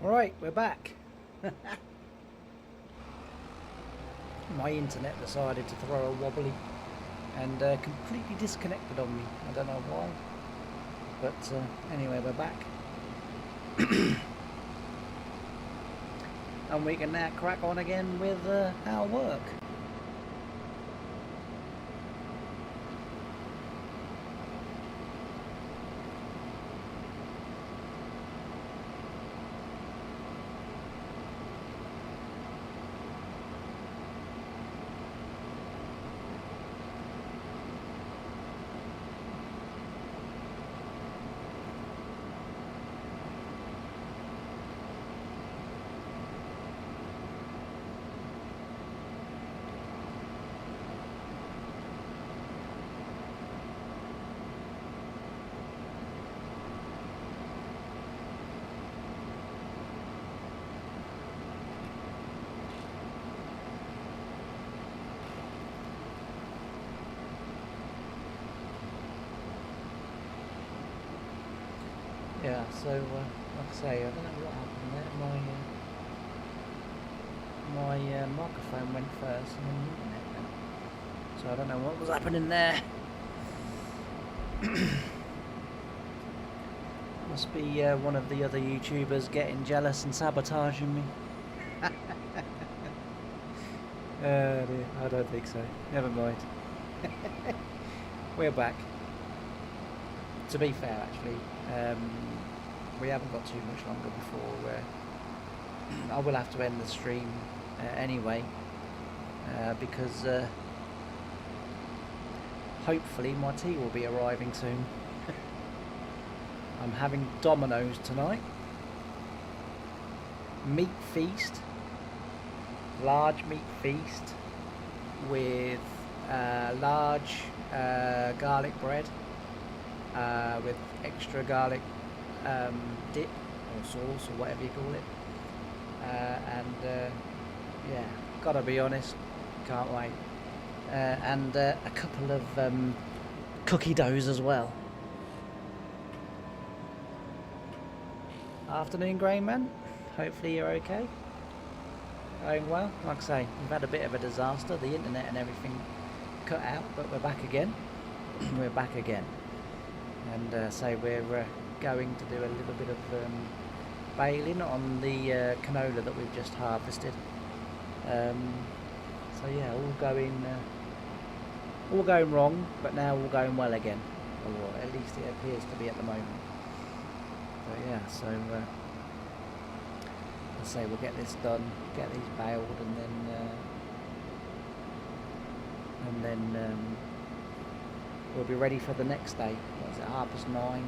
Alright, we're back. My internet decided to throw a wobbly and completely disconnected on me. I don't know why. But anyway, we're back. And we can now crack on again with our work. Yeah, so like I say, I don't know what happened there. My microphone went first and then the internet went. So I don't know what was happening there. Must be one of the other YouTubers getting jealous and sabotaging me. Dear, I don't think so. Never mind. We're back. To be fair, actually, we haven't got too much longer before I will have to end the stream anyway, because hopefully my tea will be arriving soon. I'm having Domino's tonight. Meat feast, large meat feast with large garlic bread. With extra garlic dip or sauce or whatever you call it, yeah, gotta be honest, can't wait. And a couple of cookie doughs as well. Afternoon, Grain Man. Hopefully you're okay. Going well. Like I say, we've had a bit of a disaster. The internet and everything cut out, but we're back again. We're back again. And so we're going to do a little bit of baling on the canola that we've just harvested. So yeah, all going wrong, but now all going well again, or at least it appears to be at the moment. So yeah, so let's say we'll get this done, get these baled, and then we'll be ready for the next day. What is it, 9:30?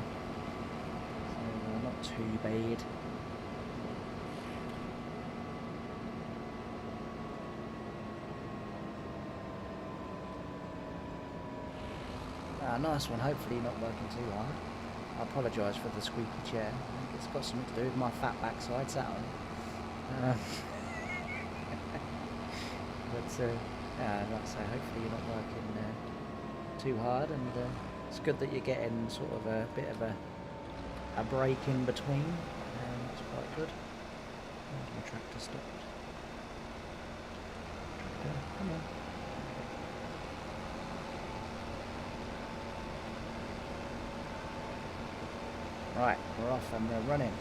So not too bad. Nice one, hopefully not working too hard. I apologise for the squeaky chair. I think it's got something to do with my fat backside sat on it. But yeah, like I say, hopefully you're not working too hard, and it's good that you're getting sort of a bit of a break in between. It's quite good. Where's my tractor stopped? Tractor, come on. Right, we're off and we're running.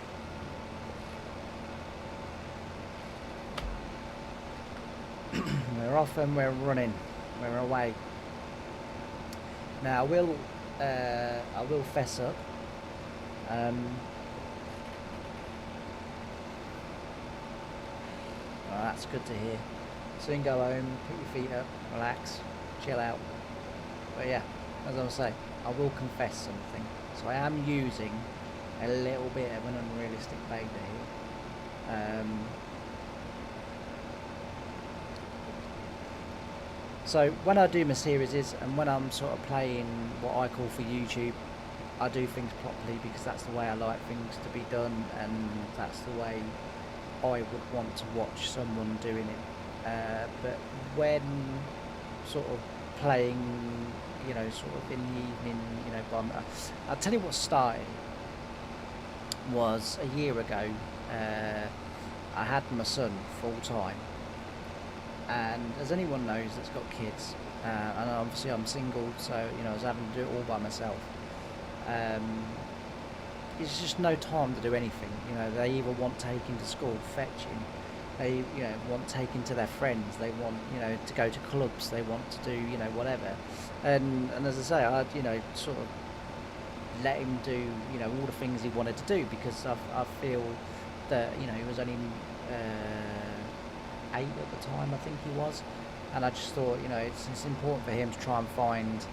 We're off and we're running. We're away. Now I will fess up. Well, that's good to hear. Soon go home, put your feet up, relax, chill out. But yeah, as I was saying, I will confess something. So I am using a little bit of an unrealistic baler here. So when I do my series and when I'm sort of playing what I call for YouTube, I do things properly because that's the way I like things to be done, and that's the way I would want to watch someone doing it. But when sort of playing, you know, sort of in the evening, you know, I'll tell you what started was a year ago. uh, I had my son full time, and as anyone knows that's got kids, and obviously I'm single, so I was having to do it all by myself. Um, it's just no time to do anything. They either want taking to school, fetching. They want taken to their friends. They want to go to clubs. They want to do whatever. And as I say, I sort of let him do all the things he wanted to do, because I feel that he was only 8 at the time, I think he was, and I just thought it's important for him to try and find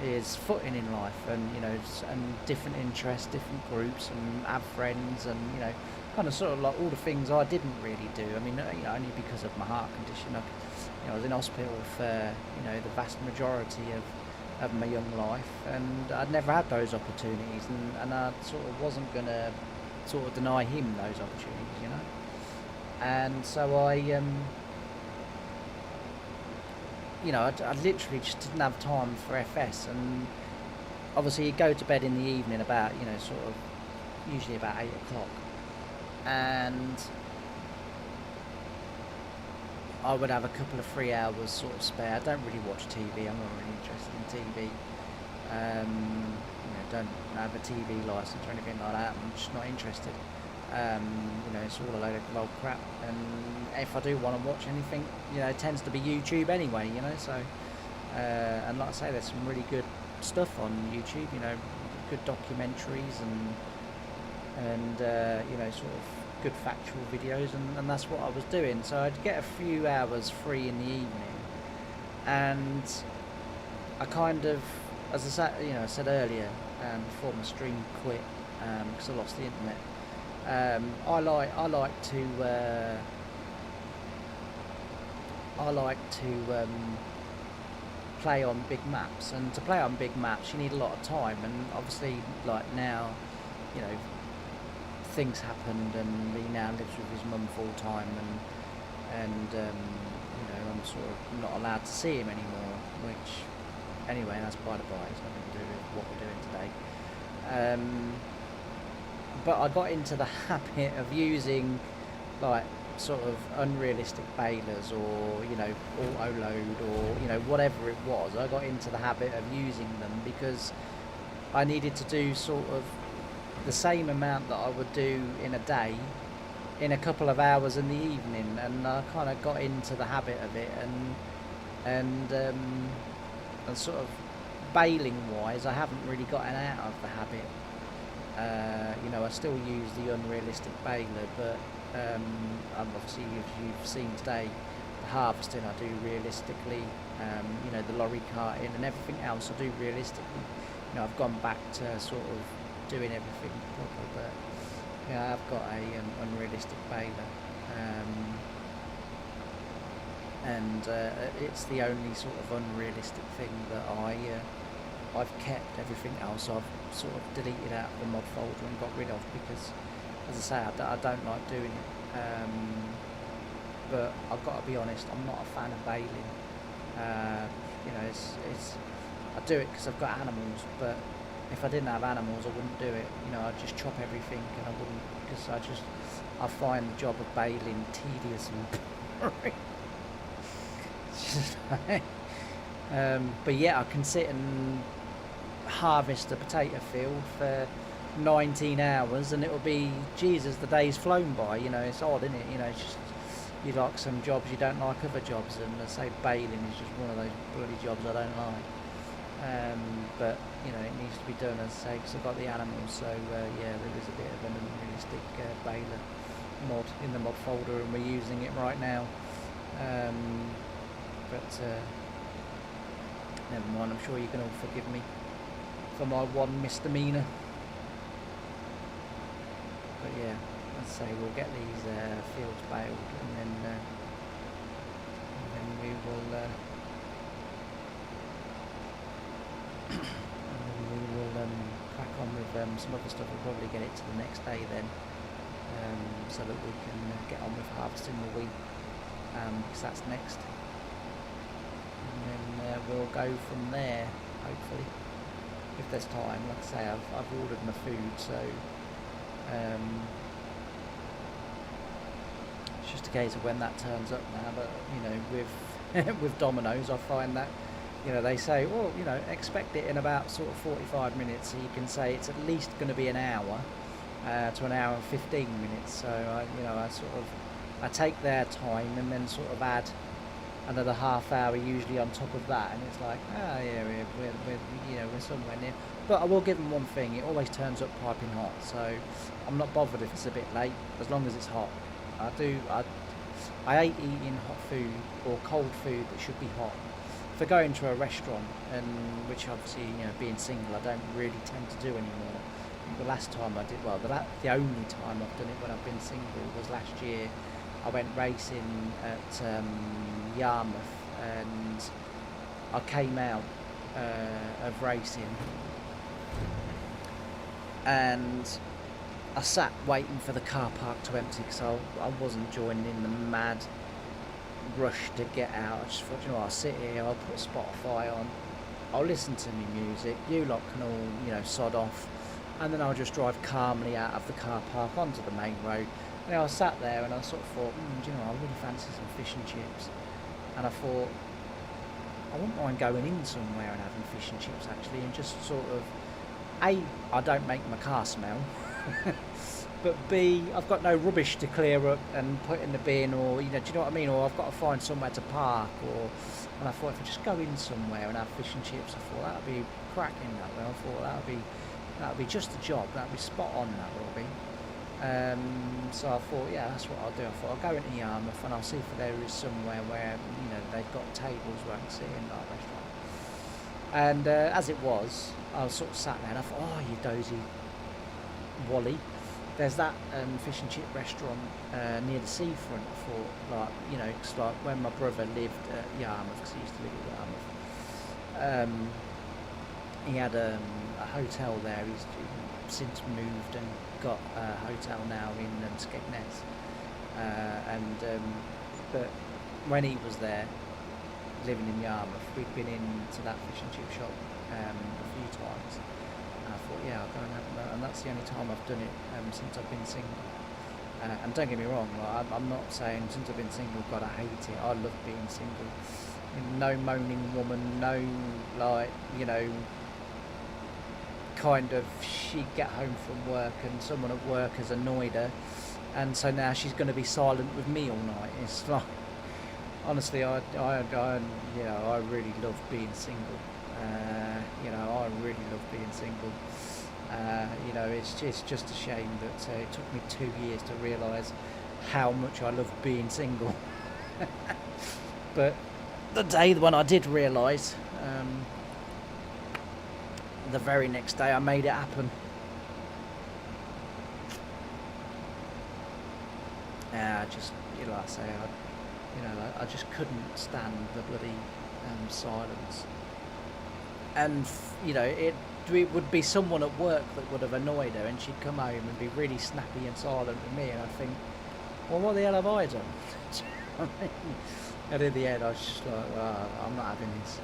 his footing in life, and and different interests, different groups, and have friends, and kind of sort of like all the things I didn't really do. I mean, only because of my heart condition. I was in hospital for the vast majority of my young life, and I'd never had those opportunities, and I sort of wasn't gonna sort of deny him those opportunities. And so I literally just didn't have time for FS, and obviously he'd go to bed in the evening about sort of usually about 8 o'clock, and I would have a couple of 3 hours sort of spare. I don't really watch TV. I'm not really interested in TV. Don't have a TV license or anything like that. I'm just not interested. It's all a load of old crap. And if I do want to watch anything, it tends to be YouTube anyway. So, and like I say, there's some really good stuff on YouTube. Good documentaries and sort of good factual videos, and that's what I was doing. So I'd get a few hours free in the evening, and I kind of, as I said earlier, before my stream quit, because I lost the internet. I like to play on big maps, and to play on big maps you need a lot of time, and obviously like now, things happened, and he now lives with his mum full time, and I'm sort of not allowed to see him anymore, which anyway, that's by the by, it's nothing to do with what we're doing today. But I got into the habit of using like sort of unrealistic bailers, or auto load, or whatever it was. I got into the habit of using them because I needed to do sort of the same amount that I would do in a day in a couple of hours in the evening, and I kind of got into the habit of it, and sort of bailing wise I haven't really gotten out of the habit. I still use the unrealistic baler, but obviously you've seen today the harvesting I do realistically, the lorry carting and everything else I do realistically. I've gone back to sort of doing everything proper, but I've got a unrealistic baler, and it's the only sort of unrealistic thing that I've kept. Everything else I've sort of deleted out of the mod folder and got rid of, because as I say, I don't like doing it, but I've got to be honest, I'm not a fan of bailing. It's I do it because I've got animals, but if I didn't have animals I wouldn't do it. I'd just chop everything, and I wouldn't, because I find the job of bailing tedious and boring. But yeah, I can sit and harvest a potato field for 19 hours and it'll be, Jesus, the day's flown by. It's odd, isn't it? It's just, you like some jobs, you don't like other jobs, and I say bailing is just one of those bloody jobs I don't like. But it needs to be done, as I say, because I've got the animals. So yeah, there is a bit of an unrealistic baler mod in the mod folder, and we're using it right now. But never mind, I'm sure you can all forgive me for my one misdemeanor. But yeah, let's say we'll get these fields baled, and then we will crack on with some other stuff. We'll probably get it to the next day then, so that we can get on with harvesting the wheat, because that's next. And then we'll go from there, hopefully, if there's time. Like I say, I've ordered my food, so It's just a case of when that turns up now. But you know, with with Domino's, I find that you know they say, well, you know, expect it in about sort of 45 minutes. So you can say it's at least going to be an hour to an hour and 15 minutes. So you know, I take their time and then sort of add another half hour usually on top of that, and it's like, oh yeah, we're you know, we're somewhere near. But I will give them one thing: it always turns up piping hot. So I'm not bothered if it's a bit late, as long as it's hot. I hate eating hot food or cold food that should be hot. If I go into a restaurant, and which obviously, you know, being single, I don't really tend to do anymore. The last time I did, well, the only time I've done it when I've been single was last year. I went racing at Yarmouth, and I came out of racing, and I sat waiting for the car park to empty because I wasn't joining in the mad rush to get out. I just thought, you know, I'll sit here, I'll put Spotify on, I'll listen to my music, you lot can all, you know, sod off, and then I'll just drive calmly out of the car park onto the main road. And I sat there and I sort of thought, do you know, I really fancy some fish and chips. And I thought, I wouldn't mind going in somewhere and having fish and chips actually, and just sort of, A, I don't make my car smell, but B, I've got no rubbish to clear up and put in the bin, or, you know, do you know what I mean? Or I've got to find somewhere to park, or, and I thought if I just go in somewhere and have fish and chips, I thought that would be cracking that way. I thought that would be just the job, that would be spot on, that would be. So I thought, yeah, that's what I'll do. I thought I'll go into Yarmouth and I'll see if there is somewhere where, you know, they've got tables where I can sit in, like a restaurant. And as it was, I was sort of sat there and I thought, oh, you dozy Wally, there's that fish and chip restaurant near the seafront. I thought, like, you know, cause like when my brother lived at Yarmouth, because he used to live at Yarmouth, he had a hotel there. He's since moved and got a hotel now in Skegness, but when he was there living in Yarmouth, we'd been into that fish and chip shop a few times, and I thought, yeah, I'll go and have that. And that's the only time I've done it since I've been single. And don't get me wrong, like, I'm not saying since I've been single, God, I hate it. I love being single. No moaning woman, no, like, you know, kind of, she'd get home from work and someone at work has annoyed her, and so now she's going to be silent with me all night. It's like, honestly, I you know, I really love being single. You know, I really love being single. You know, it's just a shame that it took me 2 years to realise how much I love being single. But the day when I did realise, the very next day I made it happen. I just, you know, like I say, I just couldn't stand the bloody silence. And you know, it would be someone at work that would have annoyed her, and she'd come home and be really snappy and silent with me, and I'd think, well, what the hell have I done? And in the end, I was just like, I'm not having this.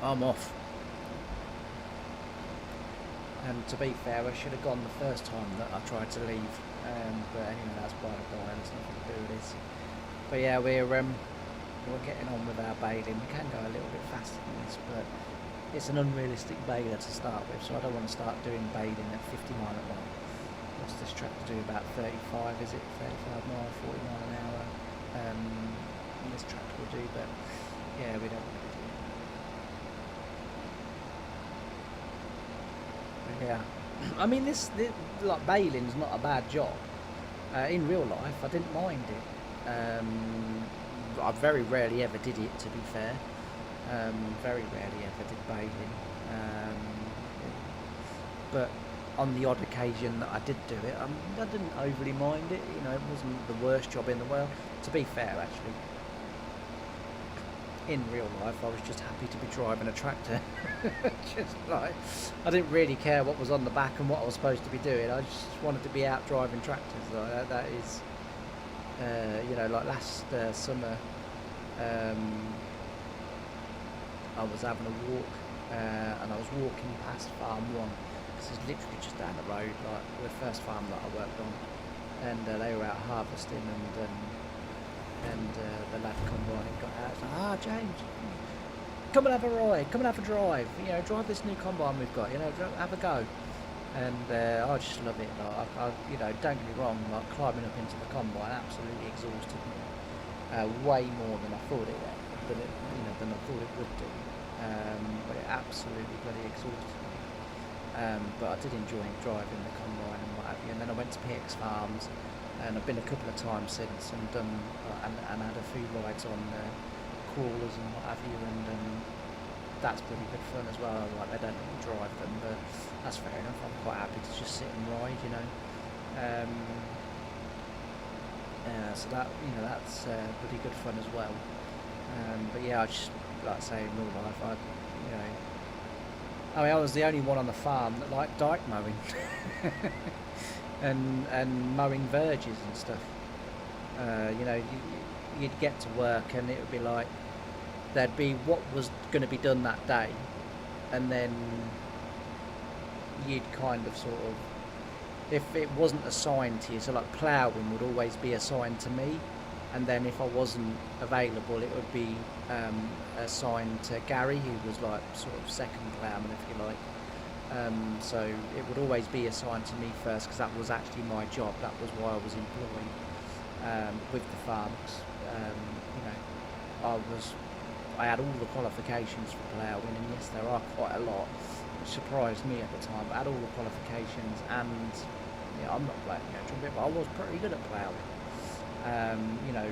I'm off. And to be fair, I should have gone the first time that I tried to leave. But anyway, that's by the by. There's nothing to do with this. But yeah, we're getting on with our bailing. We can go a little bit faster than this, but it's an unrealistic bailer to start with, so I don't want to start doing bailing at 50 mile an hour. What's this track to do? About 35, is it? 35 mile, 40 mile an hour. This track will do, but yeah, we don't want to do it. Yeah, I mean, this like bailing's not a bad job. In real life, I didn't mind it. I very rarely ever did it, to be fair. Very rarely ever did bailing. But on the odd occasion that I did do it, I didn't overly mind it. You know, it wasn't the worst job in the world. To be fair, actually, in real life, I was just happy to be driving a tractor. Just like, I didn't really care what was on the back and what I was supposed to be doing. I just wanted to be out driving tractors. Like, that is, you know, like last summer, I was having a walk, and I was walking past Farm 1, because it's literally just down the road, like the first farm that I worked on, and they were out harvesting, and the lad come by and got out. It's like, James, come and have a ride, come and have a drive. You know, drive this new combine we've got. You know, have a go. And I just love it. Like, you know, don't get me wrong. Like climbing up into the combine absolutely exhausted me, way more than I thought it would. Than I thought it would do. But it absolutely bloody exhausted me. But I did enjoy driving the combine and what have you. And then I went to PX Farms, and I've been a couple of times since, and done and had a few rides on crawlers and what have you, and that's pretty good fun as well. Like, they don't let me drive them, but that's fair enough. I'm quite happy to just sit and ride, you know. So that, you know, that's pretty good fun as well. But yeah, I just, like I say, in real life, I was the only one on the farm that liked dike mowing and mowing verges and stuff. You know, you'd get to work and it would be like, there'd be what was going to be done that day, and then you'd kind of sort of, if it wasn't assigned to you, so like ploughing would always be assigned to me, and then if I wasn't available it would be assigned to Gary, who was like sort of second ploughman, if you like. So it would always be assigned to me first, because that was actually my job. That was why I was employed with the farms. You know, I had all the qualifications for ploughing, and yes, there are quite a lot, which surprised me at the time. But I had all the qualifications, and yeah, I'm not blaming you, but I was pretty good at ploughing. You know,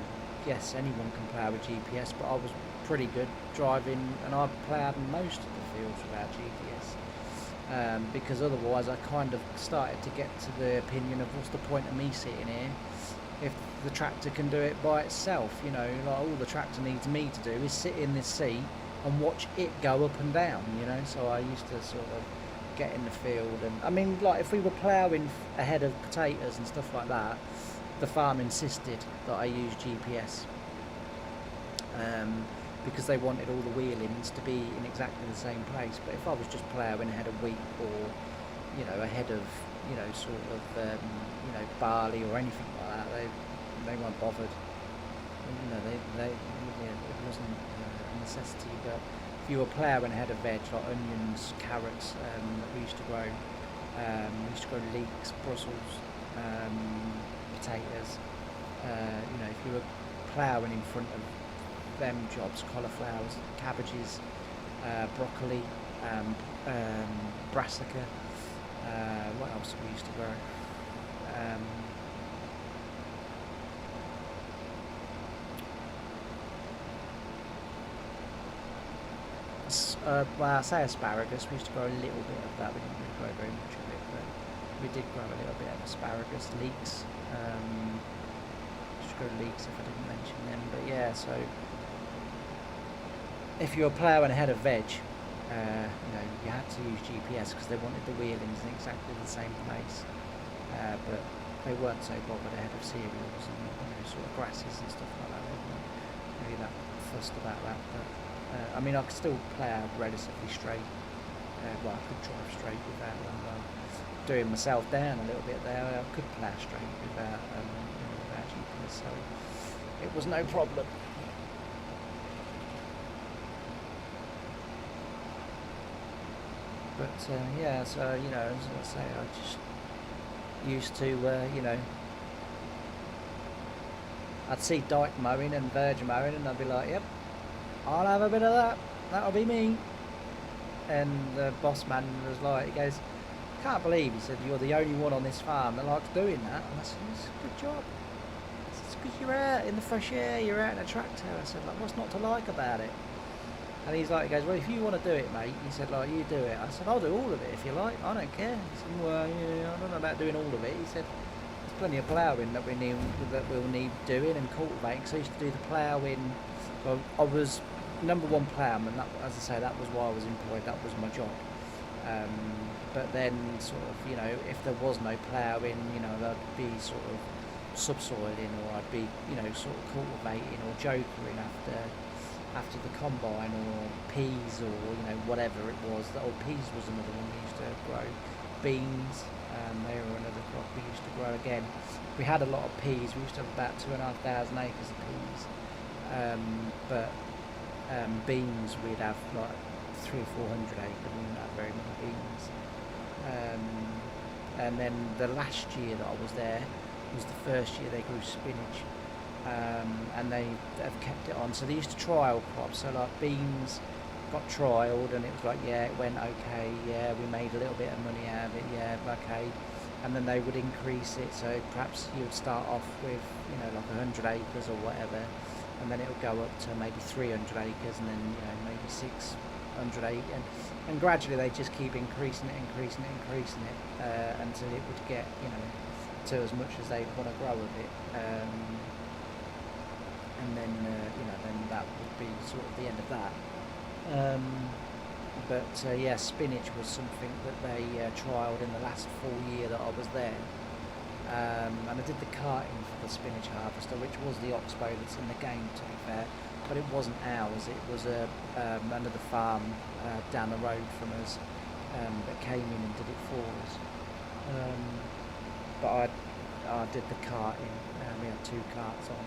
yes, anyone can plough with GPS, but I was pretty good driving, and I ploughed most of the fields without GPS, because otherwise I kind of started to get to the opinion of, what's the point of me sitting here if the tractor can do it by itself? You know, like, all the tractor needs me to do is sit in this seat and watch it go up and down, you know. So I used to sort of get in the field, and I mean, like, if we were ploughing ahead of potatoes and stuff like that, the farm insisted that I use GPS, because they wanted all the wheelings to be in exactly the same place. But if I was just ploughing ahead of wheat, or, you know, ahead of, you know, sort of you know, barley or anything like that, they weren't bothered. You know, it wasn't a necessity. But if you were ploughing ahead of veg, like onions, carrots, that we used to grow, leeks, Brussels, potatoes. You know, if you were ploughing in front of them jobs, cauliflowers, cabbages, broccoli, brassica. What else we used to grow? Well, I say asparagus. We used to grow a little bit of that. We didn't really grow very much of it, but we did grow a little bit of asparagus, leeks. Just grow leeks if I didn't mention them. But yeah, so if you were ploughing ahead of veg, you know, you had to use GPS, because they wanted the wheelings in exactly the same place. But they weren't so bothered ahead of cereals and, you know, sort of grasses and stuff like that. They weren't really that fussed about that. But I mean, I could still plough relatively straight. Well, I could drive straight without doing myself down a little bit there. I could plough straight without, you know, without GPS, so it was no problem. But yeah, so, you know, as I say, I just used to, you know, I'd see dike mowing and verge mowing, and I'd be like, yep, I'll have a bit of that, that'll be me. And the boss man was like, he goes, can't believe, he said, you're the only one on this farm that likes doing that. And I said, it's a good job. It's because you're out in the fresh air, you're out in a tractor. I said, like, what's not to like about it? And he's like, he goes, well, if you want to do it, mate, he said, like, you do it. I said, I'll do all of it if you like, I don't care. He said, well, yeah, I don't know about doing all of it. He said, there's plenty of ploughing that we'll need doing, and cultivating. So I used to do the ploughing. So I was number one ploughman. That, as I say, that was why I was employed. That was my job. But then, sort of, you know, if there was no ploughing, you know, there'd be sort of subsoiling, or I'd be, you know, sort of cultivating or jokering after the combine, or peas, or, you know, whatever it was. Peas was another one we used to grow. beans. They were another crop we used to grow again. We had a lot of peas. We used to have about 2,500 acres of peas. But beans, we'd have like 300 or 400 acres. We didn't have very many beans. And then the last year that I was there was the first year they grew spinach. And they have kept it on. So they used to trial crops. So like beans got trialed, and it was like, yeah, it went okay, yeah, we made a little bit of money out of it, yeah, okay. And then they would increase it. So perhaps you would start off with, you know, like 100 acres or whatever, and then it would go up to maybe 300 acres, and then, you know, maybe 600 acres, and gradually they just keep increasing it until it would get, you know, to as much as they want to grow of it. And then, you know, then that would be sort of the end of that. Yeah, spinach was something that they trialled in the last full year that I was there. And I did the carting for the spinach harvester, which was the oxbow that's in the game, to be fair, but it wasn't ours. It was another farm down the road from us that came in and did it for us. But I did the carting. We had 2 carts on,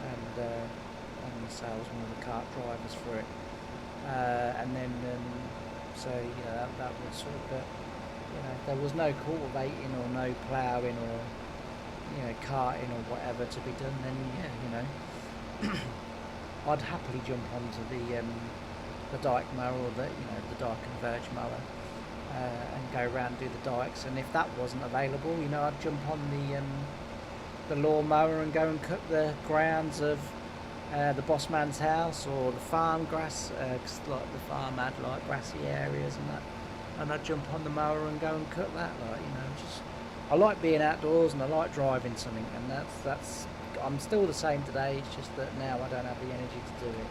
and I'm the salesman, one of the cart drivers for it. And then, so you know, that was sort of, but you know, there was no cultivating or no ploughing or, you know, carting or whatever to be done. Then yeah, you know, I'd happily jump onto the dyke mower, or the, you know, the dyke and verge mower, and go around and do the dykes. And if that wasn't available, you know, I'd jump on the lawn mower and go and cut the grounds of the boss man's house, or the farm grass, cause like the farm had like grassy areas and that, and I'd jump on the mower and go and cut that. Like, you know, just, I like being outdoors and I like driving something, and that's I'm still the same today. It's just that now I don't have the energy to do it.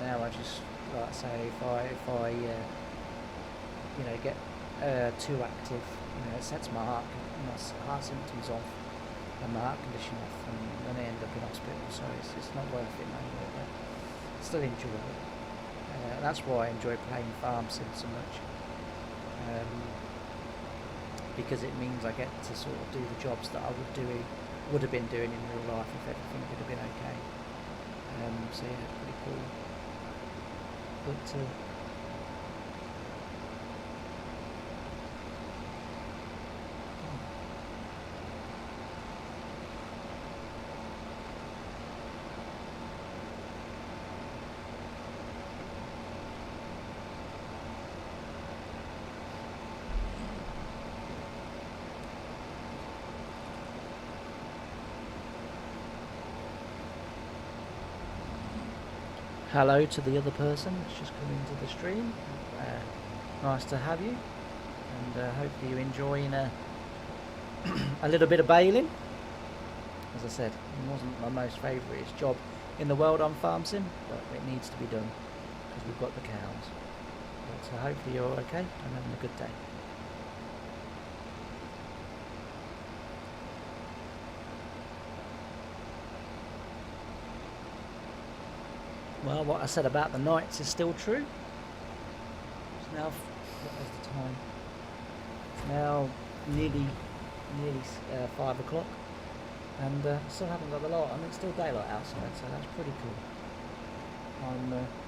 Now I just, like I say, if I you know, get too active, you know, it sets my heart symptoms off and my heart condition off, and then I end up in hospital. So it's not worth it no more, but still enjoy it. That's why I enjoy playing farm sim so much, because it means I get to sort of do the jobs that I would have been doing in real life if everything would have been okay. So yeah, pretty cool. But hello to the other person that's just come into the stream. Nice to have you, and hopefully you're enjoying a little bit of baling. As I said, it wasn't my most favourite job in the world on farm sim, but it needs to be done because we've got the cows. But hopefully you're okay and having a good day. Well, what I said about the nights is still true. It's now, what is the time? It's now nearly 5 o'clock, and still haven't got the light on. It's still daylight outside, so that's pretty cool.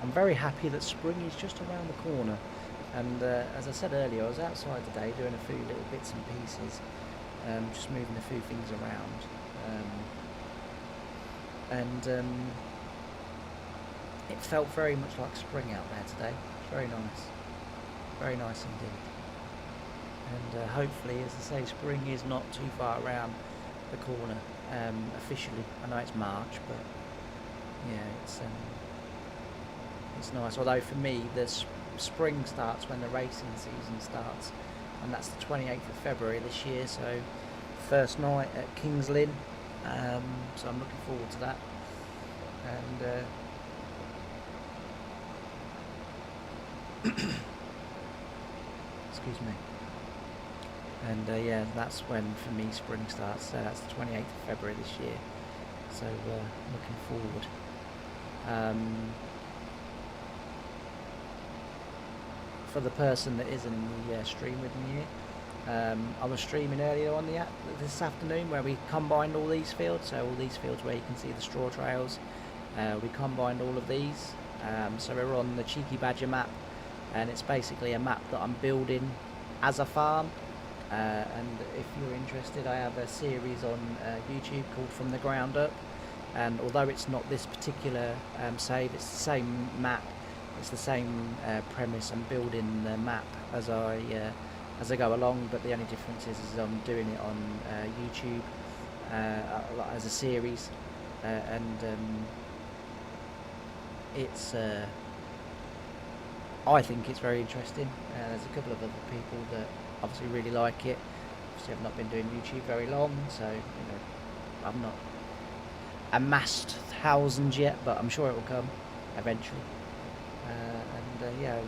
I'm very happy that spring is just around the corner, and as I said earlier, I was outside today doing a few little bits and pieces, just moving a few things around, and it felt very much like spring out there today. It's very nice indeed. And hopefully, as I say, spring is not too far around the corner officially. I know it's March, but yeah, it's nice. Although for me, the spring starts when the racing season starts, and that's the 28th of February this year. So first night at Kings Lynn. So I'm looking forward to that. And excuse me. And yeah, that's when for me spring starts. So that's the 28th of February this year. So looking forward. for the person that is in the stream with me here, I was streaming earlier on this afternoon where we combined all these fields. So all these fields where you can see the straw trails, we combined all of these. So we're on the Cheeky Badger map, and it's basically a map that I'm building as a farm. And if you're interested, I have a series on YouTube called From the Ground Up, and although it's not this particular save, it's the same map, it's the same premise. I'm building the map as I go along, but the only difference is I'm doing it on YouTube as a series, and it's I think it's very interesting. There's a couple of other people that obviously really like it. Obviously I've not been doing YouTube very long, so I've not amassed thousands yet, but I'm sure it will come eventually. Yeah, it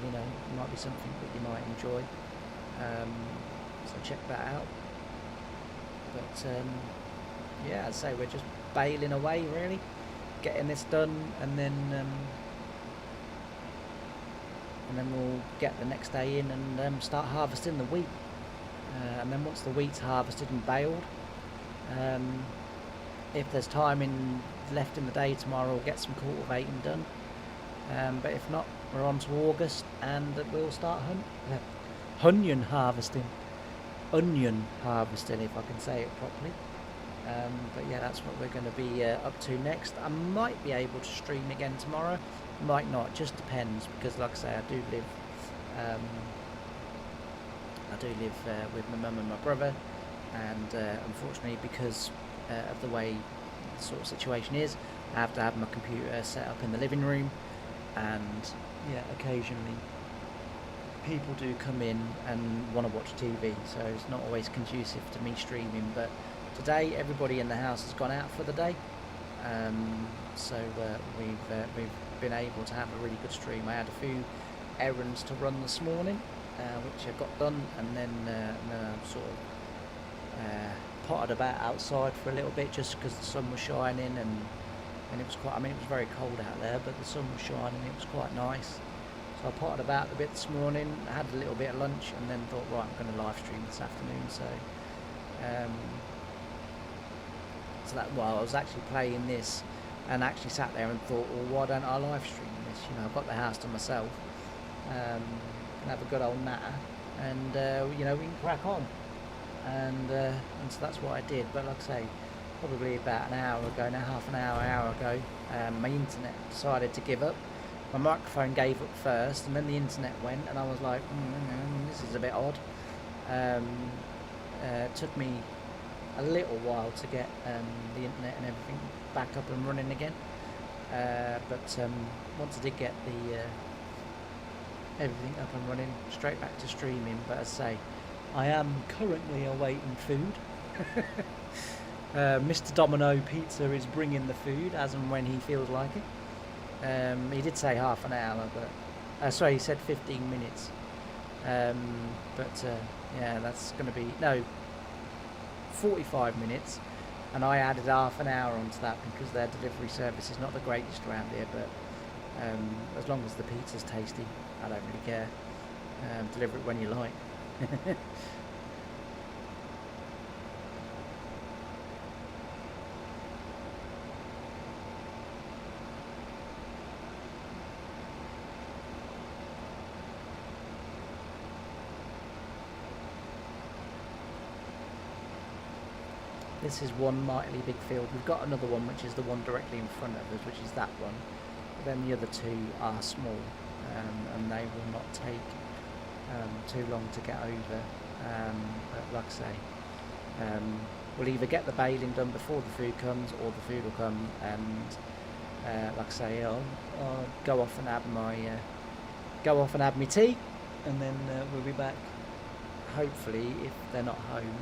might be something that you might enjoy. So check that out. But yeah, I'd say we're just bailing away, really, getting this done, and then we'll get the next day in and start harvesting the wheat. And then once the wheat's harvested and baled, if there's time left in the day tomorrow, we'll get some cultivating done. But if not, we're on to August, and we'll start onion harvesting. Onion harvesting, if I can say it properly. But yeah, that's what we're going to be up to next. I might be able to stream again tomorrow, might not, just depends, because like I say, I do live with my mum and my brother, and unfortunately, because of the way the sort of situation is, I have to have my computer set up in the living room, and yeah, occasionally people do come in and want to watch TV, so it's not always conducive to me streaming. But today everybody in the house has gone out for the day, so we've been able to have a really good stream. I had a few errands to run this morning, which I got done, and then I sort of potted about outside for a little bit, just because the sun was shining, and it was quite, it was very cold out there, but the sun was shining, it was quite nice. So I potted about a bit this morning, had a little bit of lunch, and then thought, right, I'm going to live stream this afternoon. So I was actually playing this, and actually sat there and thought, well, why don't I live stream this? I've got the house to myself, can have a good old natter, and we can crack on. And so that's what I did. But like I say, probably about an hour ago now, half an hour ago, my internet decided to give up. My microphone gave up first, and then the internet went, and I was like, this is a bit odd. It took me a little while to get the internet and everything back up and running again. But once I did get the everything up and running, straight back to streaming. But as I say, I am currently awaiting food. Mr. Domino Pizza is bringing the food as and when he feels like it. He did say half an hour, but sorry, he said 15 minutes. Yeah, that's going to be 45 minutes, and I added half an hour onto that because their delivery service is not the greatest around here. But as long as the pizza's tasty, I don't really care. Deliver it when you like. This is one mightily big field. We've got another one, which is the one directly in front of us, which is that one. But then the other two are small, and they will not take too long to get over. But like I say, we'll either get the baling done before the food comes, or the food will come, and like I say, I'll go off and have my tea, and then we'll be back. Hopefully, if they're not home.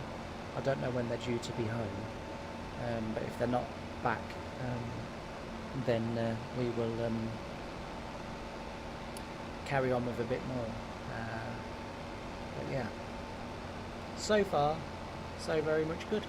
I don't know when they're due to be home, but if they're not back, then we will carry on with a bit more. But yeah, so far, so very much good.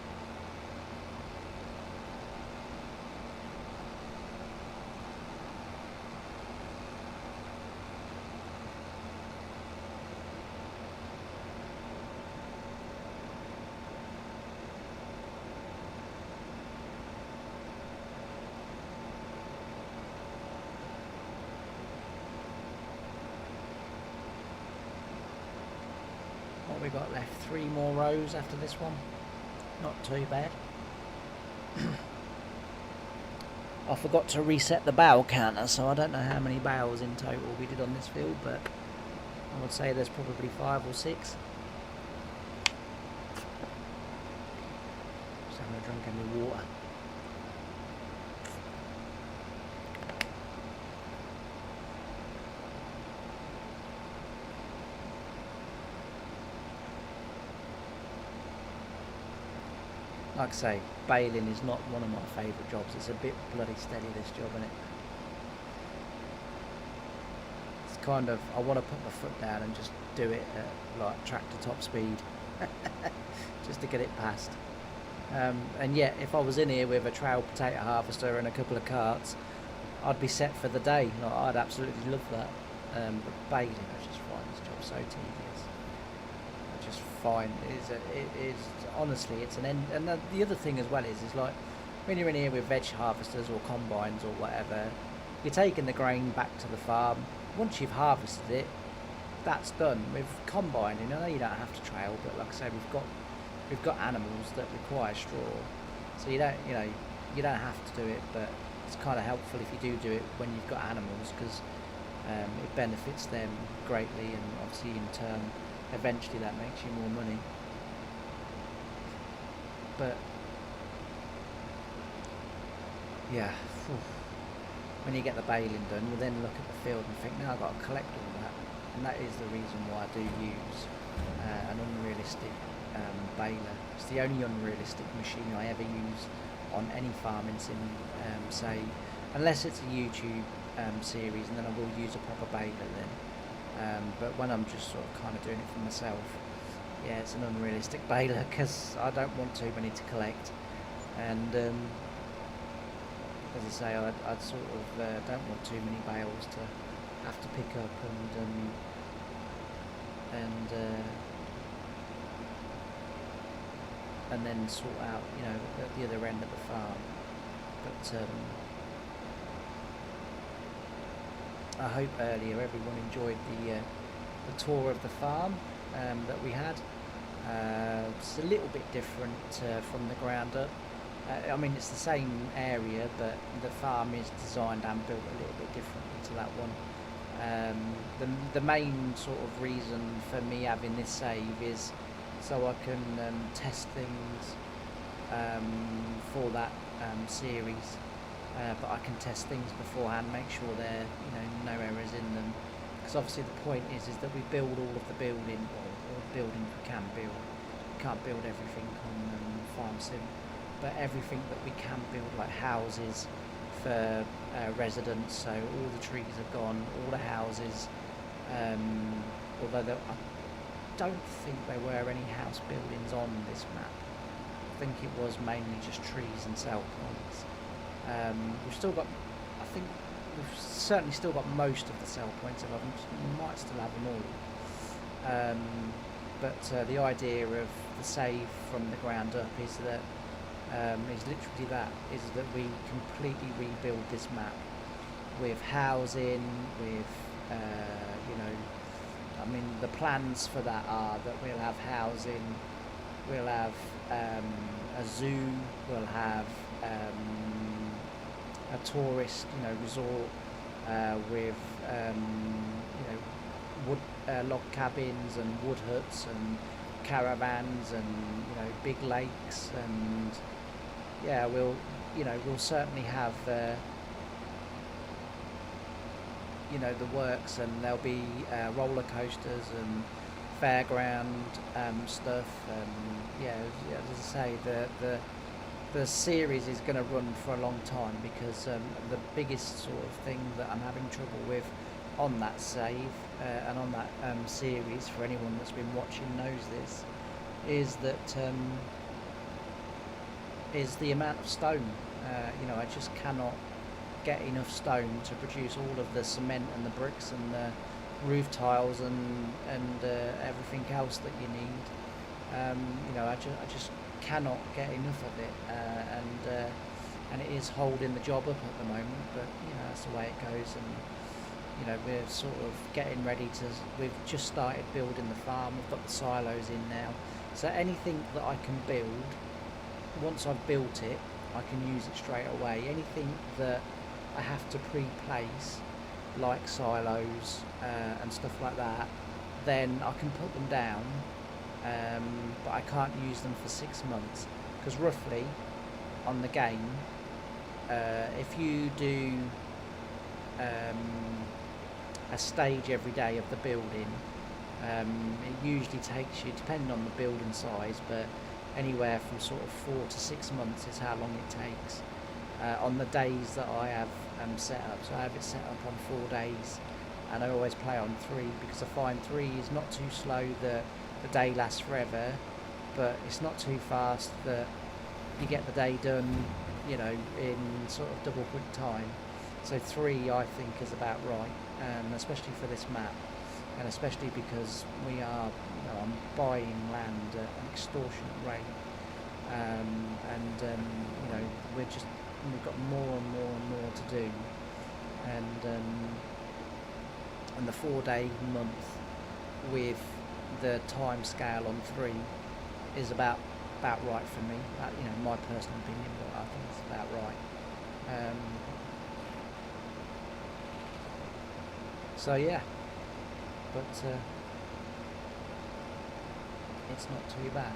we got left? 3 more rows after this one. Not too bad. I forgot to reset the bale counter, so I don't know how many bales in total we did on this field, but I would say there's probably 5 or 6. Just having a drink of my water. Like I say, baling is not one of my favourite jobs. It's a bit bloody steady, this job, isn't it? It's kind of, I want to put my foot down and just do it at like tractor top speed, just to get it past. And yet, if I was in here with a trail potato harvester and a couple of carts, I'd be set for the day. Like, I'd absolutely love that. But baling, I just find this job so tedious. I just find it is honestly, it's an end. And the other thing as well is like when you're in here with veg harvesters or combines or whatever, you're taking the grain back to the farm. Once you've harvested it, that's done. With combining, I know you don't have to trail, but like I say, we've got animals that require straw, so you don't have to do it, but it's kind of helpful if you do it when you've got animals, because it benefits them greatly, and obviously in turn eventually that makes you more money. But yeah, when you get the baling done, you then look at the field and think, now I've got to collect all that, and that is the reason why I do use an unrealistic baler. It's the only unrealistic machine I ever use on any farming sim, say, unless it's a YouTube series, and then I will use a proper baler then. But when I'm just sort of kind of doing it for myself, yeah, it's an unrealistic baler, because I don't want too many to collect, and as I say, I'd sort of don't want too many bales to have to pick up and then sort out, at the other end of the farm. But I hope earlier everyone enjoyed the tour of the farm that we had. It's a little bit different from the ground up. I mean, it's the same area, but the farm is designed and built a little bit differently to that one. The main sort of reason for me having this save is so I can test things for that series, but I can test things beforehand, make sure there no errors in them, because obviously the point is that we build all of the building, or building we can build. We can't build everything on farm sim, but everything that we can build, like houses for residents, so all the trees are gone, all the houses, although I don't think there were any house buildings on this map. I think it was mainly just trees and cell points. We've still got, I think we've certainly still got most of the cell points, and we might still have them all. But the idea of the save from the ground up is that is literally is that we completely rebuild this map with housing, with I mean, the plans for that are that we'll have housing, we'll have a zoo, we'll have a tourist resort with wood log cabins and wood huts and caravans and big lakes, and yeah, we'll certainly have the works, and there'll be roller coasters and fairground stuff, and yeah, as I say, the series is going to run for a long time, because the biggest sort of thing that I'm having trouble with on that save and on that series, for anyone that's been watching knows this, is that is the amount of stone. I just cannot get enough stone to produce all of the cement and the bricks and the roof tiles and everything else that you need. I just cannot get enough of it, and it is holding the job up at the moment, but that's the way it goes. And you know, we're sort of getting ready to, we've just started building the farm, we've got the silos in now. So anything that I can build, once I've built it, I can use it straight away. Anything that I have to pre-place, like silos and stuff like that, then I can put them down, but I can't use them for 6 months. Because roughly, on the game, if you do a stage every day of the building, it usually takes you, depending on the building size, but anywhere from sort of 4 to 6 months is how long it takes on the days that I have set up. So I have it set up on 4 days, and I always play on 3 because I find 3 is not too slow that the day lasts forever, but it's not too fast that you get the day done, you know, in sort of double quick time. So 3 I think is about right, especially for this map, and especially because we are, you know, I'm buying land at an extortionate rate, you know, we've got more and more and more to do, and the 4-day month with the time scale on 3 is about right for me. You know, my personal opinion, but I think it's about right. So yeah, but it's not too bad.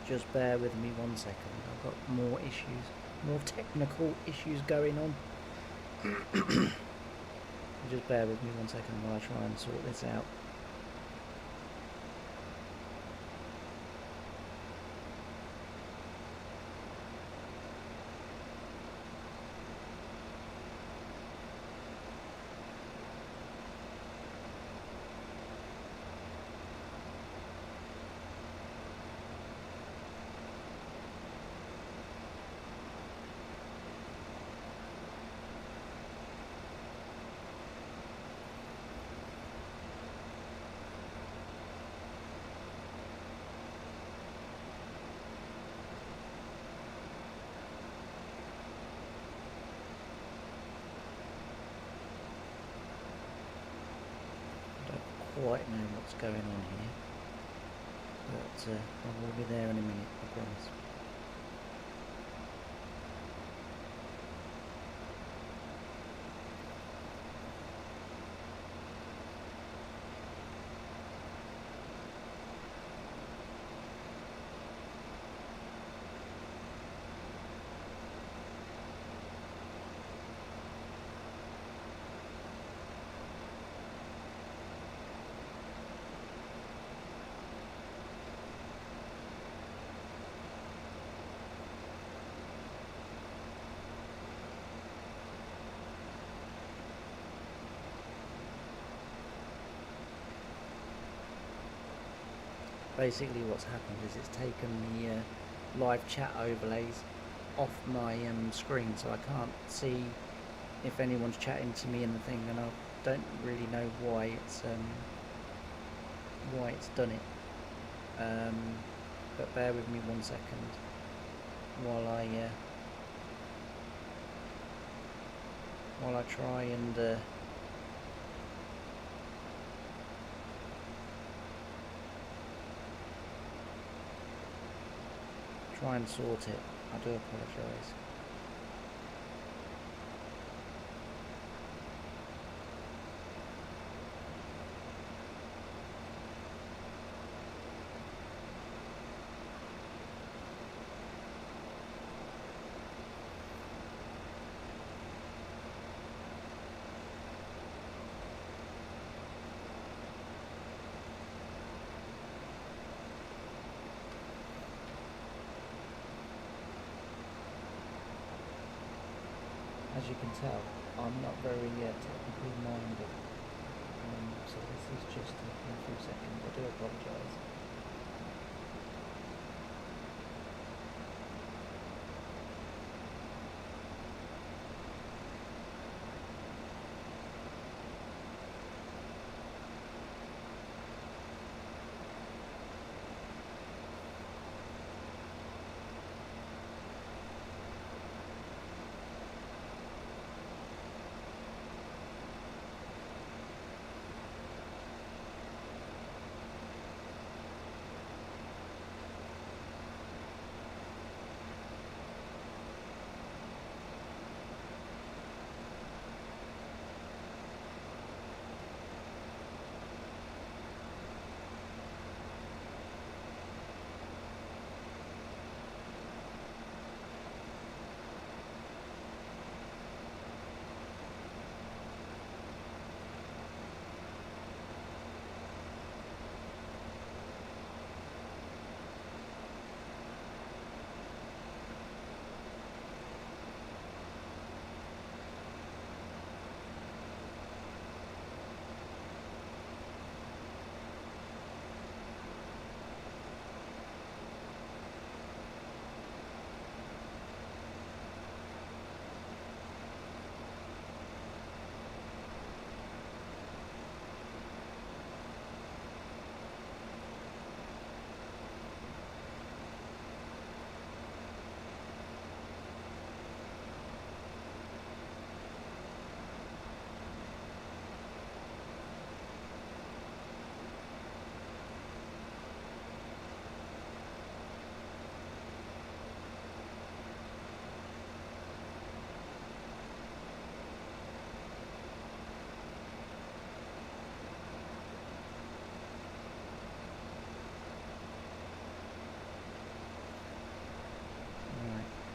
Just bear with me 1 second. I've got more issues, more technical issues going on. Just bear with me 1 second while I try and sort this out. Quite know what's going on here. I will be there in a minute, I promise. Basically what's happened is it's taken the live chat overlays off my screen, so I can't see if anyone's chatting to me in the thing, and I don't really know why it's done it. But bear with me 1 second while I try and sort it. I do apologise. As you can tell, I'm not very technically minded, so this is just taking a few seconds. I do apologise.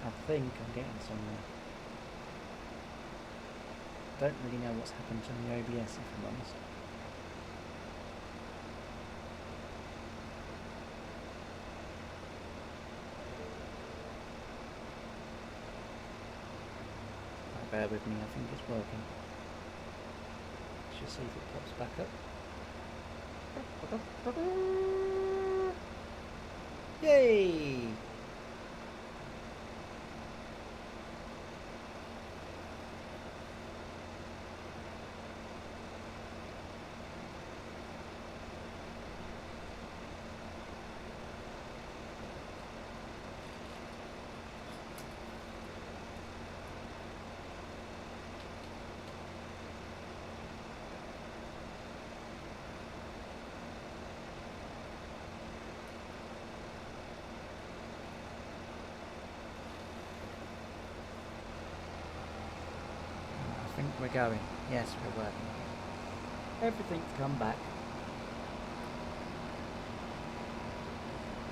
I think I'm getting somewhere. Don't really know what's happened to the OBS, if I'm honest. Bear with me, I think it's working. Let's just see if it pops back up. Yay! think we're going. Yes, we're working. Everything's come back.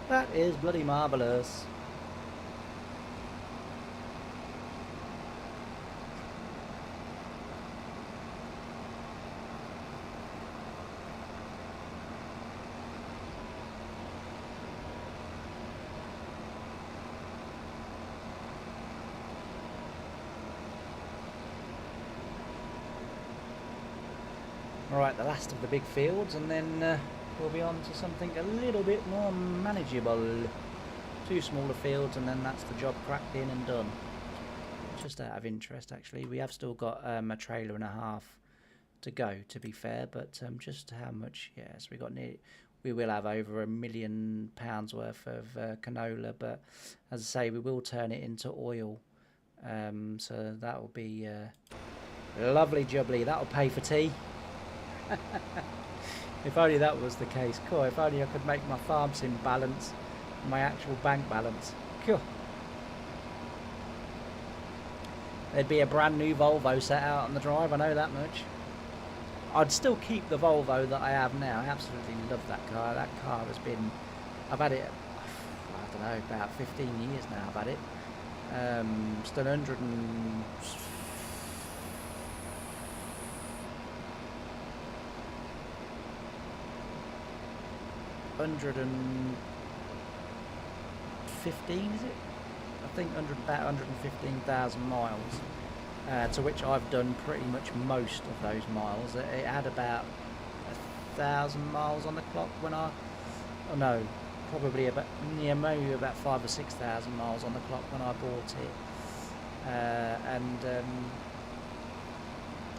That is bloody marvellous. Alright, the last of the big fields, and then we'll be on to something a little bit more manageable. 2 smaller fields, and then that's the job cracked in and done. Just out of interest, actually, we have still got a trailer and a half to go, to be fair, but just how much? Yes, we will have over £1 million worth of canola, but as I say, we will turn it into oil, so that will be lovely jubbly. That will pay for tea. If only that was the case. Cool. If only I could make my farm sim balance, my actual bank balance. Cool. There'd be a brand new Volvo set out on the drive, I know that much. I'd still keep the Volvo that I have now. I absolutely love that car. That car has been, I've had it, I don't know, about 15 years now I've had it. It's done 115, is it? I think about 115,000 miles, to which I've done pretty much most of those miles. It had about 1,000 miles on the clock when I, oh no, probably about, yeah, maybe about 5,000 or 6,000 miles on the clock when I bought it.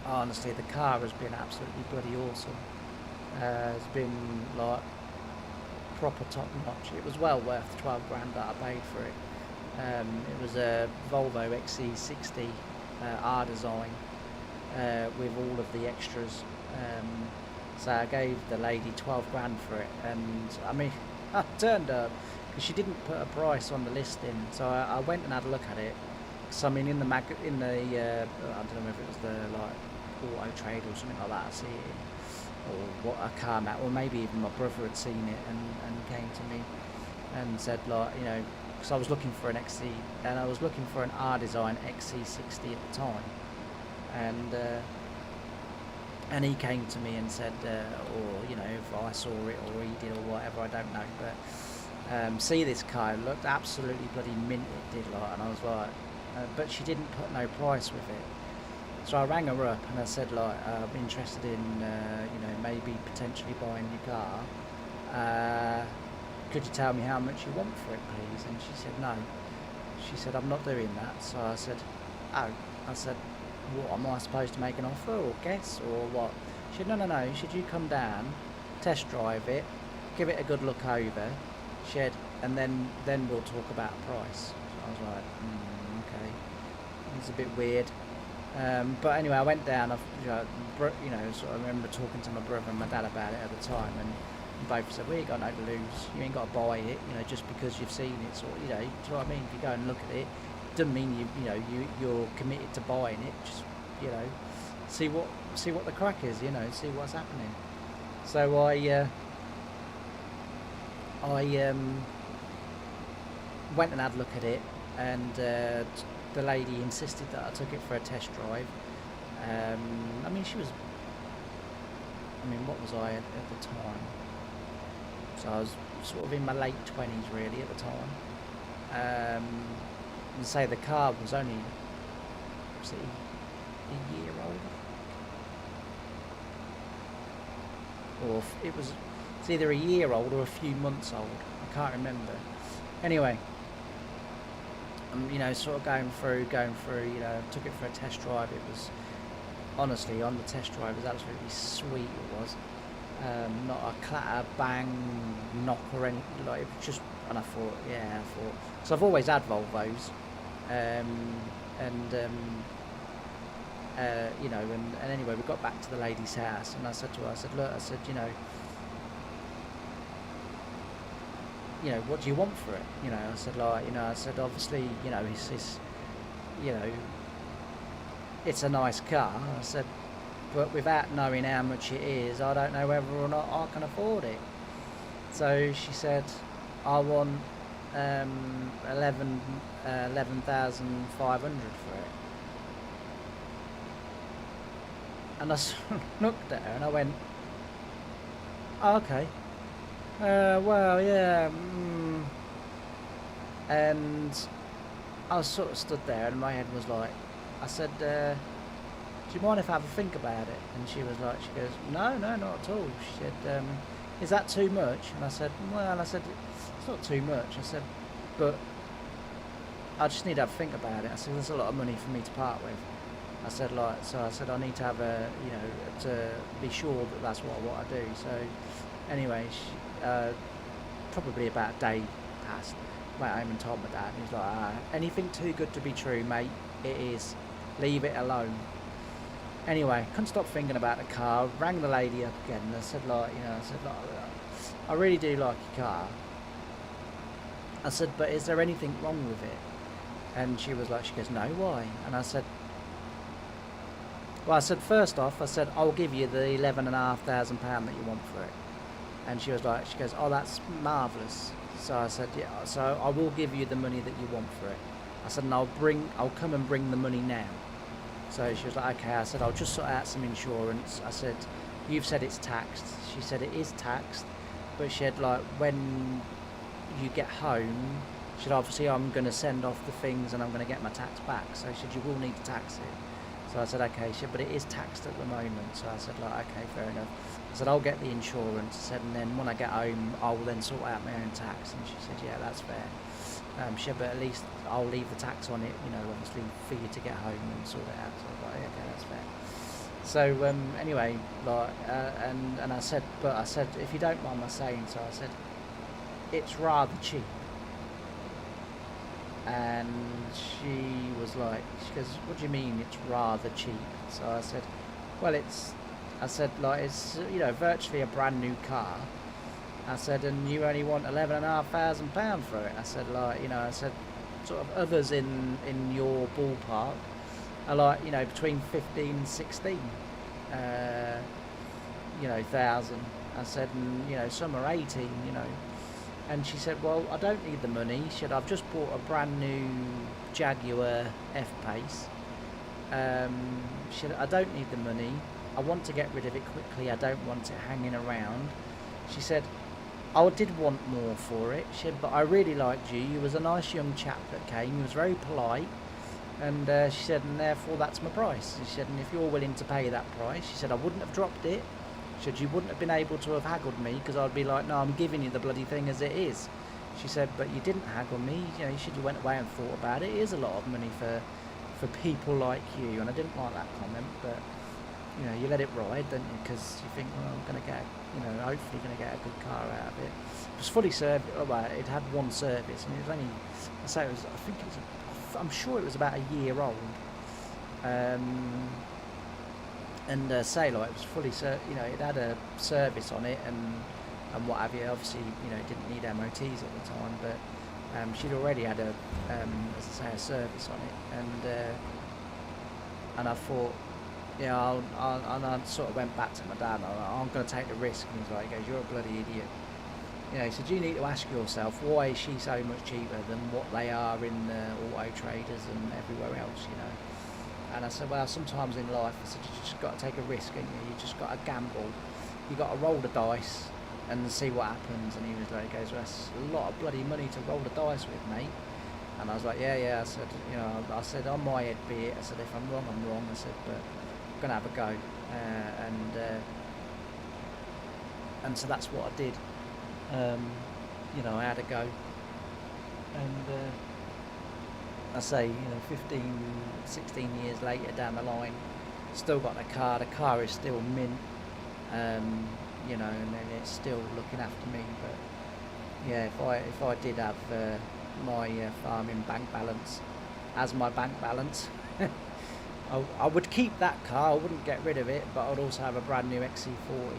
Honestly, the car has been absolutely bloody awesome. It's been like proper top notch. It was well worth the 12 grand that I paid for it. It was a Volvo XC60 R design with all of the extras. So I gave the lady 12 grand for it, and I mean, I turned up because she didn't put a price on the listing. So I went and had a look at it. So I mean, in the I don't know if it was the like Auto Trade or something like that. I see it. Or what a car mat, or maybe even my brother had seen it and came to me and said, like, you know, because I was looking for an XC, and I was looking for an R design XC60 at the time, and he came to me and said, or you know, if I saw it or he did or whatever, I don't know, but see this car, it looked absolutely bloody mint, it did, like, and I was like, but she didn't put no price with it. So I rang her up and I said, like, I'm interested in, you know, maybe potentially buying your car. Could you tell me how much you want for it, please? And she said, no. She said, I'm not doing that. So I said, oh. I said, what, am I supposed to make an offer or guess or what? She said, no. Should you come down, test drive it, give it a good look over, she said, and then we'll talk about price. So I was like, okay. It's a bit weird. But anyway, I went down. You know, sort of remember talking to my brother and my dad about it at the time, and both said, "We ain't got no to lose. You ain't got to buy it, you know, just because you've seen it. So, you know, do you know what I mean? If you go and look at it, doesn't mean you're committed to buying it. Just, you know, see what the crack is. You know, see what's happening." So I went and had a look at it, and the lady insisted that I took it for a test drive. I mean, what was I at the time? So I was sort of in my late 20s really at the time. And say the car was only, was it a year old? Or it's either a year old or a few months old. I can't remember. Anyway, you know, sort of going through, you know, took it for a test drive. It was, honestly, on the test drive, it was absolutely sweet, it was. Not a clatter, bang, knock or anything, like, it was just, and I thought, so I've always had Volvos, you know, and anyway, we got back to the lady's house, and I said to her, look, you know, what do you want for it? You know, I said, obviously, you know, it's you know, it's a nice car. I said, but without knowing how much it is, I don't know whether or not I can afford it. So she said, I want 11,500 for it. And I looked at her and I went, oh, okay. Well, yeah. And I sort of stood there and my head was like, I said, do you mind if I have a think about it? And she was like, she goes, no, not at all. She said, is that too much? And I said, well, it's not too much. I said, but I just need to have a think about it. I said, there's a lot of money for me to part with. I said, I need to have to be sure that that's what I want to do. So anyway, probably about a day passed. Went home and told my dad, and he's like, anything too good to be true, mate, it is. Leave it alone. Anyway, couldn't stop thinking about the car, rang the lady up again, and I said, I really do like your car. I said, but is there anything wrong with it? And she was like, she goes, no, why? And I said, well, I said, first off, I'll give you the £11,500 that you want for it. And she was like, she goes, oh, that's marvellous. So I said, yeah, so I will give you the money that you want for it. I said, and I'll come and bring the money now. So she was like, okay. I said, I'll just sort out some insurance. I said, you've said it's taxed. She said, it is taxed. But she said, like, when you get home, she said, obviously I'm going to send off the things and I'm going to get my tax back. So she said, you will need to tax it. So I said, okay. She said, but it is taxed at the moment. So I said, like, okay, fair enough. I said, I'll get the insurance. I said, and then when I get home, I will then sort out my own tax. And she said, yeah, that's fair. She said, but at least I'll leave the tax on it, obviously for you to get home and sort it out. So I was like, okay, that's fair. So anyway, like, and I said, if you don't mind my saying so, I said, it's rather cheap. And she was like, she goes, what do you mean it's rather cheap? So I said, well, it's virtually a brand new car. I said, and you only want £11,500 for it. I said, sort of others in your ballpark are like, between 15 and 16 thousand. I said, and some are 18, And she said, well, I don't need the money. She said, I've just bought a brand new Jaguar F-Pace. She said, I don't need the money. I want to get rid of it quickly. I don't want it hanging around. She said, I did want more for it. She said, but I really liked you. You was a nice young chap that came. You was very polite. And she said, and therefore that's my price. She said, and if you're willing to pay that price, she said, I wouldn't have dropped it. She said, you wouldn't have been able to have haggled me because I'd be like, no, I'm giving you the bloody thing as it is. She said, but you didn't haggle me. You said you went away and thought about it. It is a lot of money for people like you. And I didn't like that comment, but you let it ride, don't you? Because you think, well, I'm going to get, hopefully going to get a good car out of it. It was fully serviced. It had one service, and it was only, I'm sure it was about a year old. It was fully, it had a service on it and what have you. Obviously, it didn't need MOTs at the time, but she'd already had a service on it, and I thought, and I sort of went back to my dad. I'm going to take the risk, and he goes, you're a bloody idiot. He said, you need to ask yourself, why is she so much cheaper than what they are in Auto Traders and everywhere else, And I said, well, sometimes in life, I said, you just got to take a risk, ain't you? You just got to gamble. You got to roll the dice and see what happens. And he was like, well, that's a lot of bloody money to roll the dice with, mate. And I was like, yeah. I said, on my head be it. I said, if I'm wrong, I'm wrong. I said, but I'm going to have a go. And so that's what I did. I had a go. And I say, 15, 16 years later down the line, still got the car. The car is still mint, and then it's still looking after me. But yeah, if I did have my farming bank balance as my bank balance, I would keep that car. I wouldn't get rid of it, but I'd also have a brand new XC40.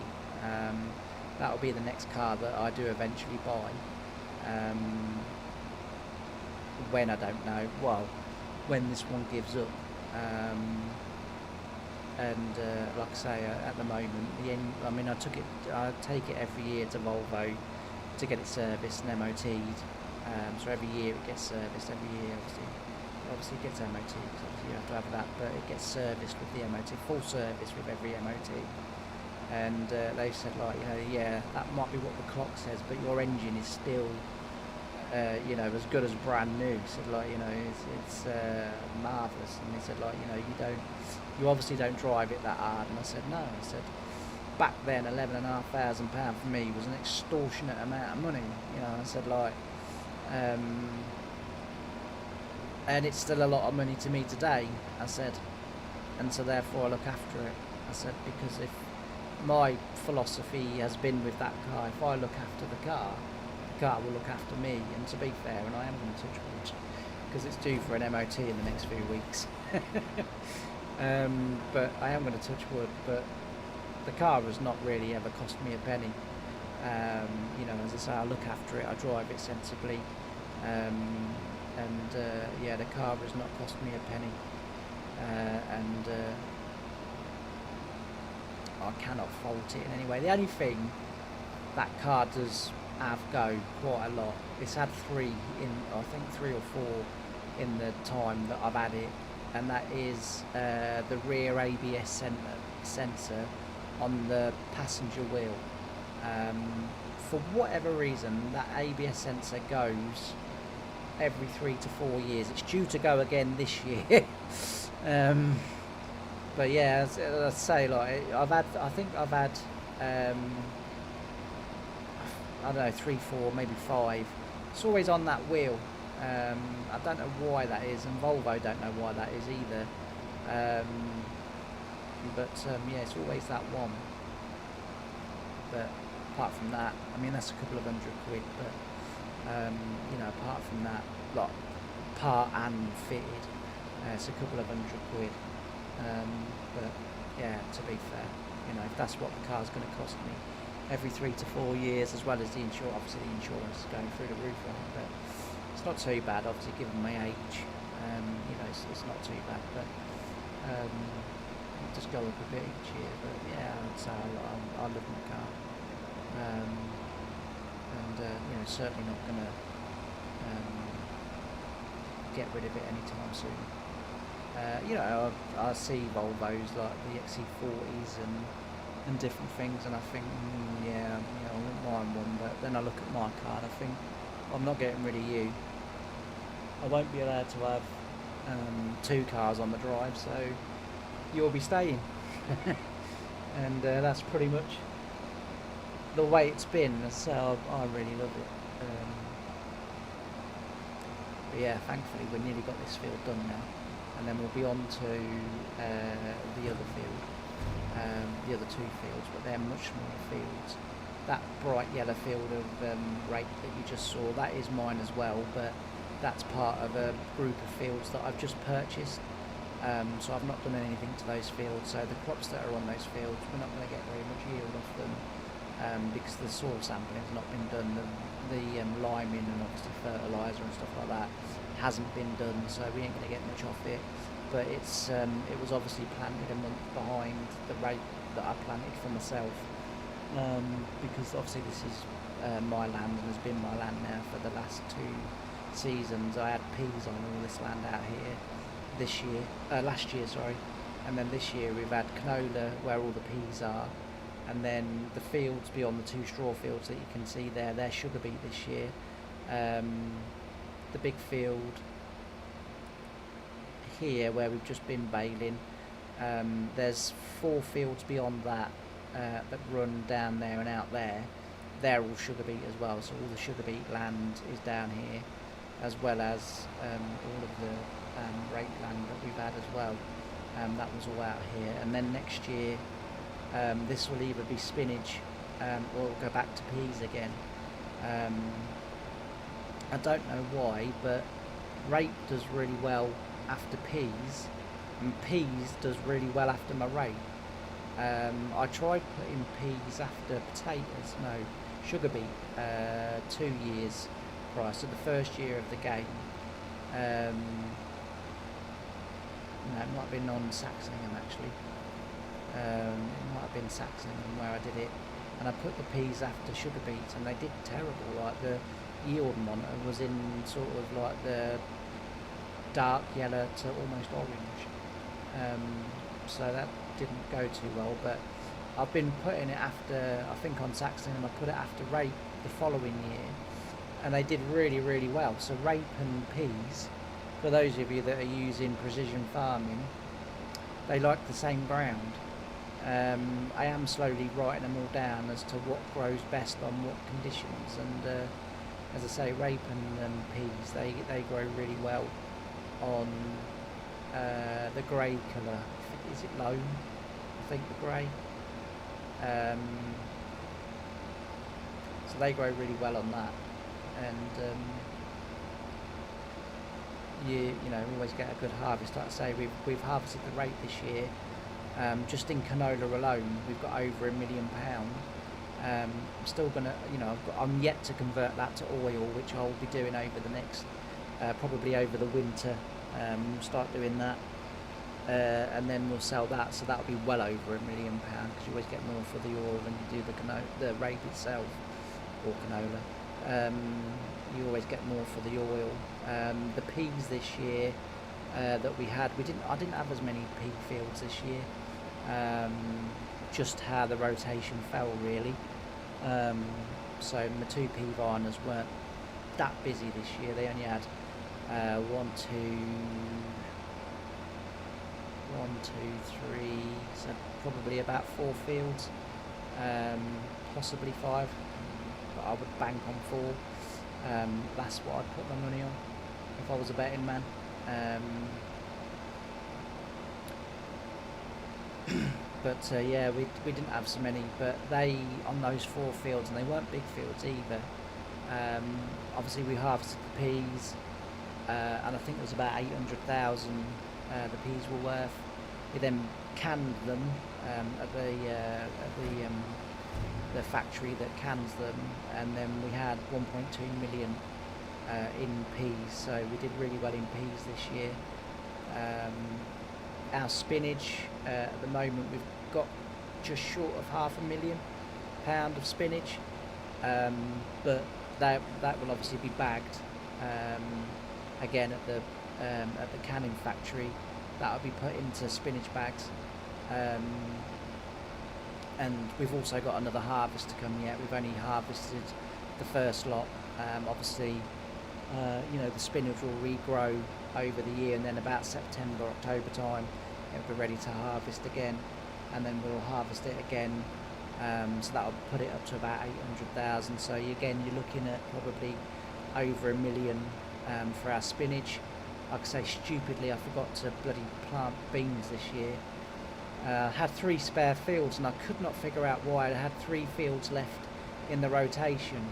That'll be the next car that I do eventually buy. When I don't know. Well, when this one gives up. and like I say, at the moment, I mean, I take it every year to Volvo to get it serviced and MOT'd. So every year it gets serviced. Every year, obviously it gets MOT, because obviously you have to have that, but it gets serviced with the MOT, full service with every MOT. And they said, like, you know, yeah, that might be what the clock says, but your engine is still, you know, as good as brand new. He said, like, you know, it's marvellous. And he said, like, you know, you obviously don't drive it that hard. And I said, no. I said, back then, £11,500 for me was an extortionate amount of money. You know, I said, like, and it's still a lot of money to me today, I said, and so therefore I look after it. I said, because if my philosophy has been with that car, if I look after the car will look after me. And to be fair, and I am going to touch wood, because it's due for an MOT in the next few weeks. But I am going to touch wood, but the car has not really ever cost me a penny. You know, as I say, I look after it, I drive it sensibly, and yeah, the car has not cost me a penny, and I cannot fault it in any way. The only thing that car does have go quite a lot, it's had I think three or four in the time that I've had it, and that is the rear ABS sensor on the passenger wheel. For whatever reason, that ABS sensor goes every 3 to 4 years. It's due to go again this year. But yeah, as I say, like, I think I've had I don't know, 3, 4, maybe 5. It's always on that wheel. I don't know why that is, and Volvo don't know why that is either. But yeah, it's always that one. But apart from that, I mean, that's a couple of £100, but you know, apart from that, like, part and fitted, it's a couple of £100. But yeah, to be fair, you know, if that's what the car's going to cost me every 3 to 4 years, as well as the insurance, obviously the insurance is going through the roof on it, but it's not too bad, obviously, given my age. You know, it's not too bad, but just go up a bit each year. But yeah, I'd say I love my car, and you know, certainly not going to get rid of it anytime soon. You know, I see Volvos like the XC40s and different things, and I think, yeah, you know, I wouldn't mind one. But then I look at my car and I think, I'm not getting rid of you. I won't be allowed to have 2 cars on the drive, so you'll be staying. And that's pretty much the way it's been. So I really love it. But yeah, thankfully we've nearly got this field done now, and then we'll be on to the other field, the other 2 fields, but they're much smaller fields. That bright yellow field of rape that you just saw, that is mine as well, but that's part of a group of fields that I've just purchased. So I've not done anything to those fields, so the crops that are on those fields, we're not going to get very much yield off them, because the soil sampling has not been done. The liming and obviously fertiliser and stuff like that hasn't been done, so we ain't going to get much off it. But it's it was obviously planted a month behind the rate that I planted for myself, because obviously this is my land and has been my land now for the last 2 seasons. I had peas on all this land out here last year, sorry, and then this year we've had canola where all the peas are, and then the fields beyond the 2 straw fields that you can see there, they're sugar beet this year. The big field here where we've just been baling, there's 4 fields beyond that that run down there and out there. They're all sugar beet as well, so all the sugar beet land is down here, as well as all of the rape land that we've had as well. That was all out here, and then next year this will either be spinach or it'll go back to peas again. I don't know why, but rape does really well after peas, and peas does really well after my rape. I tried putting peas after potatoes, no, sugar beet, 2 years prior, so the first year of the game. No, it might have been on Saxingham actually. It might have been Saxon where I did it, and I put the peas after sugar beets, and they did terrible. Like the yield monitor was in sort of like the dark yellow to almost orange, so that didn't go too well. But I've been putting it after, I think on Saxon, and I put it after rape the following year, and they did really, really well. So rape and peas, for those of you that are using precision farming, they like the same ground. I am slowly writing them all down as to what grows best on what conditions, and as I say, rape and peas, they grow really well on the grey colour. Is it loam? I think the grey. So they grow really well on that, and you know, always get a good harvest. Like I say, we've harvested the rape this year. Just in canola alone, we've got over £1 million. I'm still gonna, you know, I'm yet to convert that to oil, which I'll be doing over the next, probably over the winter. Start doing that, and then we'll sell that. So that'll be well over £1 million, because you always get more for the oil than you do the rape itself, or canola. You always get more for the oil. The peas this year that we had, I didn't have as many pea fields this year. Just how the rotation fell, really. So my 2 pea viners weren't that busy this year. They only had 1, 2, 3, so probably about 4 fields, possibly 5, but I would bank on 4. That's what I'd put my money on if I was a betting man. But yeah, we didn't have so many, but they, on those 4 fields, and they weren't big fields either, obviously we harvested the peas, and I think it was about 800,000 the peas were worth. We then canned them at the factory that cans them, and then we had 1.2 million in peas, so we did really well in peas this year. Our spinach, at the moment we've got just short of £500,000 of spinach, but that will obviously be bagged again at the canning factory. That'll be put into spinach bags, and we've also got another harvest to come yet. We've only harvested the first lot. Obviously, you know, the spinach will regrow over the year, and then about September, October time, it'll be ready to harvest again, and then we'll harvest it again. So that'll put it up to about 800,000. So again, you're looking at probably over £1 million for our spinach. Like I say, stupidly, I forgot to bloody plant beans this year. Had 3 spare fields, and I could not figure out why. I had 3 fields left in the rotation,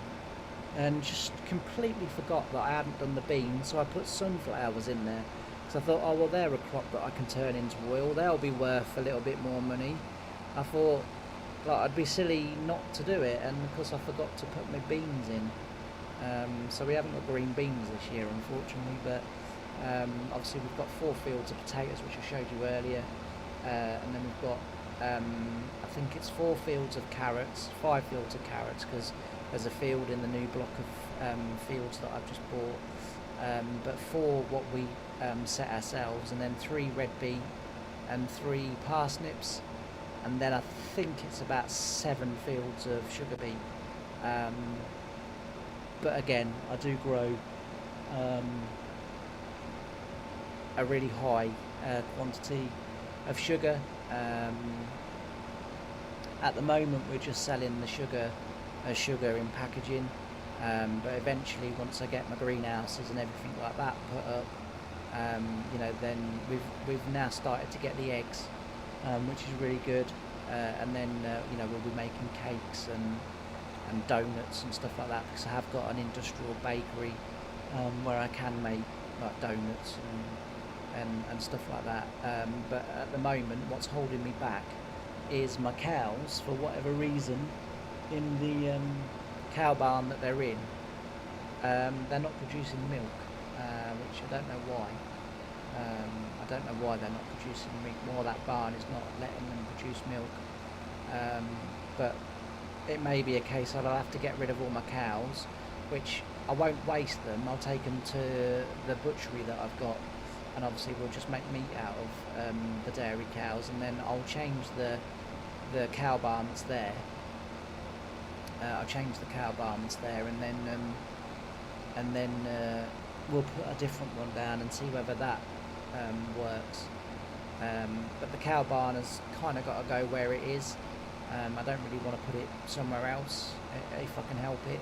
and just completely forgot that I hadn't done the beans. So I put sunflowers in there. So I thought, oh well, they're a crop that I can turn into oil. They'll be worth a little bit more money. I thought, like, I'd be silly not to do it, and of course I forgot to put my beans in. So we haven't got green beans this year, unfortunately, but obviously we've got 4 fields of potatoes, which I showed you earlier, and then we've got I think it's 4 fields of carrots, 5 fields of carrots, because there's a field in the new block of fields that I've just bought, but 4 what we set ourselves, and then 3 red beet and 3 parsnips, and then I think it's about 7 fields of sugar beet. But again, I do grow a really high quantity of sugar. At the moment we're just selling the sugar as sugar in packaging, but eventually, once I get my greenhouses and everything like that put up, you know, then we've now started to get the eggs, which is really good, and then you know, we'll be making cakes and donuts and stuff like that, because I have got an industrial bakery where I can make like donuts and stuff like that, but at the moment what's holding me back is my cows. For whatever reason, in the cow barn that they're in, they're not producing milk, which I don't know why. I don't know why they're not producing milk, why that barn is not letting them produce milk. But it may be a case that I'll have to get rid of all my cows, which I won't waste them. I'll take them to the butchery that I've got, and obviously we'll just make meat out of the dairy cows, and then I'll change the cow barn that's there. I'll change the cow barn that's there, and then we'll put a different one down and see whether that works. But the cow barn has kind of got to go where it is. I don't really want to put it somewhere else if I can help it.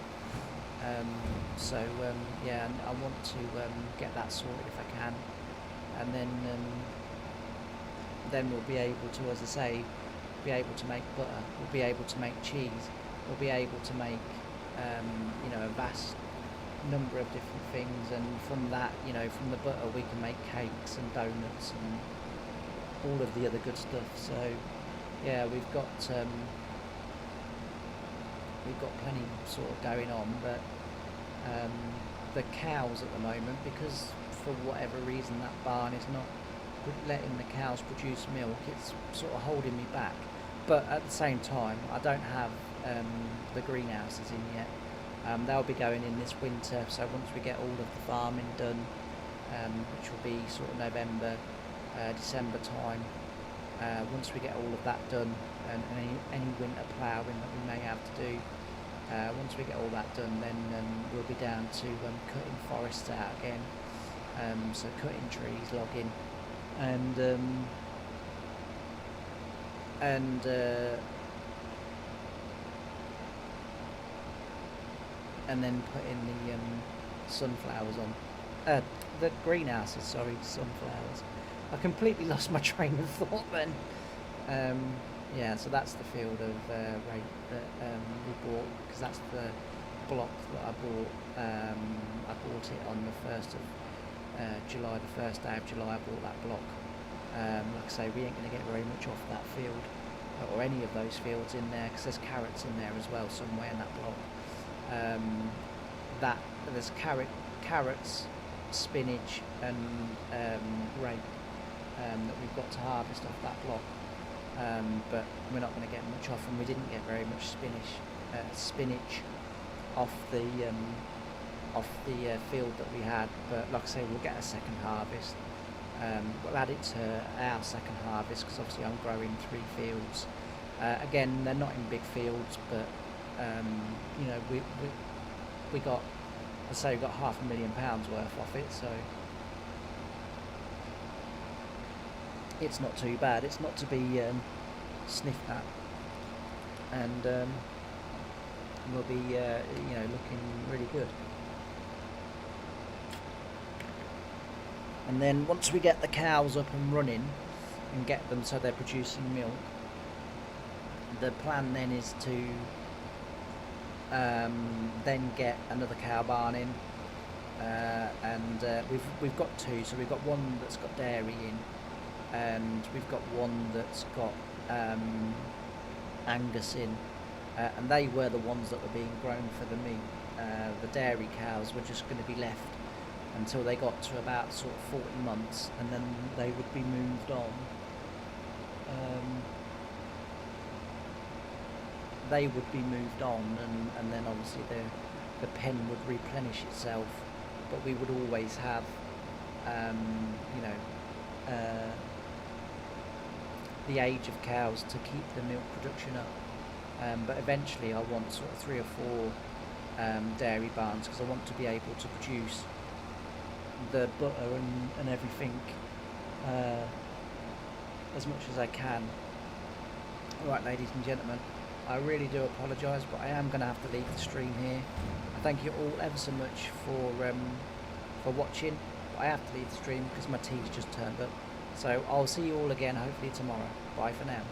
Yeah, I want to get that sorted if I can, and then we'll be able to, as I say, be able to make butter. We'll be able to make cheese. We'll be able to make a vast number of different things, and from that, from the butter we can make cakes and donuts and all of the other good stuff. So yeah, we've got plenty sort of going on, but the cows at the moment, because for whatever reason that barn is not letting the cows produce milk, it's sort of holding me back. But at the same time, I don't have the greenhouses in yet. They'll be going in this winter, so once we get all of the farming done, which will be sort of November, December time, once we get all of that done, and any winter ploughing that we may have to do, once we get all that done, then we'll be down to cutting forests out again, so cutting trees, logging, and then putting the sunflowers on, the greenhouses, sorry, sunflowers. I completely lost my train of thought then. Yeah, so that's the field of rape that we bought, because that's the block that I bought. I bought it on the 1st of July, the first day of July I bought that block. Like I say, we ain't going to get very much off that field, or any of those fields in there, because there's carrots in there as well somewhere in that block. There's carrots, spinach and rape that we've got to harvest off that block, but we're not going to get much off, and we didn't get very much spinach off the field that we had. But like I say, we'll get a second harvest. We'll add it to our second harvest, because obviously I'm growing 3 fields. Again, they're not in big fields, but we got, I'd say we got £500,000 worth off it, so it's not too bad. It's not to be sniffed at, and we'll be looking really good. And then once we get the cows up and running and get them so they're producing milk, the plan then is to then get another cow barn in, and we've got 2. So we've got one that's got dairy in, and we've got one that's got Angus in, and they were the ones that were being grown for the meat. The dairy cows were just going to be left until they got to about sort of 40 months, and then they would be moved on. They would be moved on, and then obviously the pen would replenish itself, but we would always have the age of cows to keep the milk production up. But eventually I want sort of 3 or 4 dairy barns, because I want to be able to produce the butter and everything as much as I can. Alright, ladies and gentlemen, I really do apologise, but I am going to have to leave the stream here. I thank you all ever so much for watching. I have to leave the stream because my tea's just turned up. So I'll see you all again hopefully tomorrow. Bye for now.